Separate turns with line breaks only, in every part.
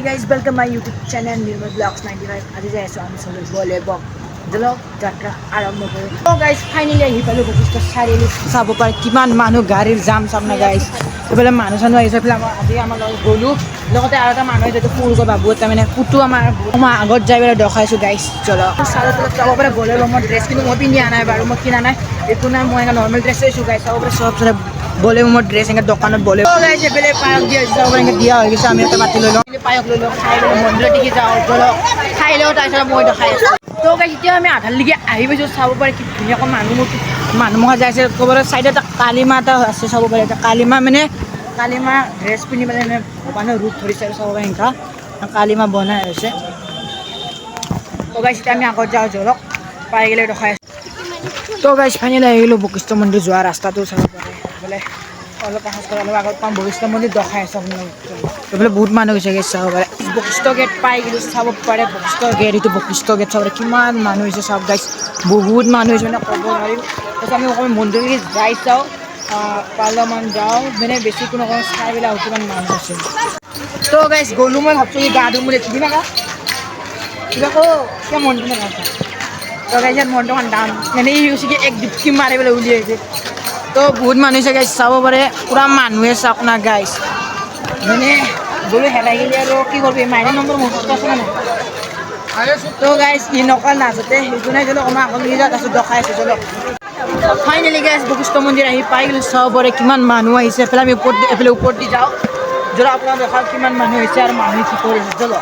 Guys, welcome my YouTube channel Nirmal Vlogs 95. আজি যাই আছো আমি সবে বলে বক জলক যাত্ৰা আৰম্ভ কৰো। তো গাইস ফাইনালি আহি পালো বশিষ্ঠ চাৰিআলি চাব পাৰ কিমান মানুহ গাড়ীৰ জাম সামনে গাইস এফালে মানুহ চানো আহিছে এফালে আজি আমাৰ লগত গলো লগতে আৰু এটা মানুহ যেটো ফুলগো বাবু এটা মানে কুটু আমাৰ আগত যাই বেলা দেখাইছো গাইস জলক চাৰিআলি চাব পাৰ বলে মই ড্ৰেছ কিনো মই পিন্ধি আনাই বাৰু মই কিনা নাই একো নাই মই নৰ্মেল ড্ৰেছ লৈছো গাইস চাব পাৰ সব বলে মোৰ ড্ৰেছ এনে দোকানত বলে তো গাইস এফালে পায়ক দিয়া চাব পাৰ এনে দিয়া হৈ গৈছে আমি এটা মাতি লৈ লওঁ পায়ক লৈ লওঁ খাই মন্দিৰ টিকি যাওঁ জলক খাই লওঁ তাৰপিছত মই দেখাই আছো। তো গাইস এতিয়া আমি আধালৈকে আহি পাইছো চাব পাৰি কি ধুনীয়াকৈ মানুহ যাইছে ক'ব চাইডে এটা কালিমা এটা আছে চাব পাৰি এটা কালিমা মানে কালিমা ড্ৰেছ পিন্ধি পেলাই মানে ভগৱানৰ ৰূপ ধৰিছে আৰু চাব পাৰি এনেকা কালিমা বনাই আছে। তো গাইস এতিয়া আমি আগত যাওঁ জলক পাই গ'লে দেখাই আছো। তো গাইস ফাইনেলি আহি গ'লো বশিষ্ঠ মন্দিৰ যোৱা ৰাস্তাটো চাব পাৰি বোলে অলপ আহা কৰা অলপ আগত পাম বশিষ্ঠ মন্দিৰ দেখাই আছে আপোনালোকক এইফালে বহুত মানুহ হৈছে গেছ চাব পাৰে বশিষ্ঠ গেট পাই গ'লো চাব পাৰে বশিষ্ঠ গেট এইটো বশিষ্ঠ গেট চাব পাৰে কিমান মানুহ হৈছে চাওক গাইছ বহুত মানুহ হৈছে মানে ক'ব নোৱাৰিম। তাৰপিছত আমি অকণমান মন্দিৰলৈকে যাই চাওঁ পাৰ্লামান যাওঁ মানে বেছি কোনো অকণমান চাই পেলাই কিমান মানুহ আছে। তো গাইছ গ'লো মই ভাবছোঁ গা ধুম বুলি কিবা কিবা কিবা মনটো নাথাকে তো গাইছ মনটো দাম মানে ই হৈছে কি এক ডুবকি মাৰি পেলাই উলিয়াইছে। তো বহুত মানুহ হৈছে গাইছ চাব পাৰে পুৰা মানুহে চাওক না গাইছ মানে গ'লো হেৰাই গ'লে আৰু কি কৰিবি মাইনা নম্বৰ মুখত আছে নাই। তো গাইছ ই নকল নাচতে সেইটো নাই চলো অকণমান আগত লৈ যাওঁ তাৰপিছত দেখাই আছোঁ চলো। ফাইনেলি গাইছ বশিষ্ঠ মন্দিৰ আহি পাই গ'লো চাব পাৰে কিমান মানুহ আহিছে এফালে আমি এফালে ওপৰত দি যাওঁ যদি আপোনাক দেখাওঁ কিমান মানুহ হৈছে আৰু মানুহে কি কৰিছে চলো।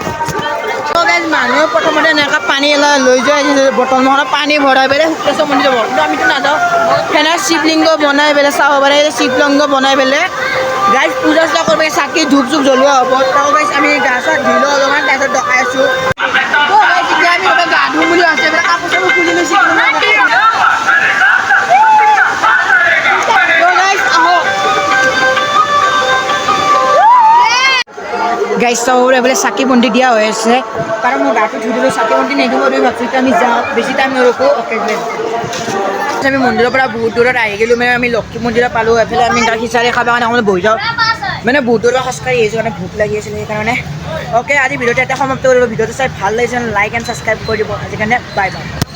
তো গাইছ মানুহে প্ৰথমতে এনেকুৱা পানী লৈ যোৱা বটলখনত পানী ভৰাই পেলাই শুক্লেশ্বৰ মন্দিৰ যাব কিন্তু আমিতো নাযাওঁ সেনে শিৱলিংগ বনাই পেলাই চাব পাৰে শিৱলিংগ বনাই পেলাই গাইছ পূজা চূজা কৰিব চাকি ধূপ চুপ জ্বলোৱা হ'ব। তো গাইছ আমি গা চা ধুই লওঁ অলপমান তাৰপিছত দেখাই আছোঁ। তো গাইছ এতিয়া আমি গা ধুম বুলি ভাবিছোঁ কাপোৰ চাপোৰ খুলি লৈছোঁ গাইছ চাব পাৰে বোলে চাকি বন্তি দিয়া হৈ আছে কাৰণ মই গাটো ধুই দিলোঁ চাকি বন্তি নিদিব বুলি ভাবিছোঁ এতিয়া আমি যাওঁ বেছি টাইম নৰখো অ'কে আমি মন্দিৰৰ পৰা বহুত দূৰত আহি গ'লোঁ মানে আমি লক্ষী মন্দিৰত পালোঁ এফালে আমি খিচাৰি খাবৰ কাৰণে অকণমান বহি যাওঁ মানে বহুত দূৰৰ খোজকাঢ়ি আহিছোঁ মানে ভোক লাগি আছিলে সেইকাৰণে। অ'কে আজি ভিডিঅ'টো এটা সমাপ্ত কৰিব ভিডিঅ'টো চাই ভাল লাগিছে লাইক এণ্ড ছাবস্ক্ৰাইব কৰি দিব আজিৰ কাৰণে বাই বাই।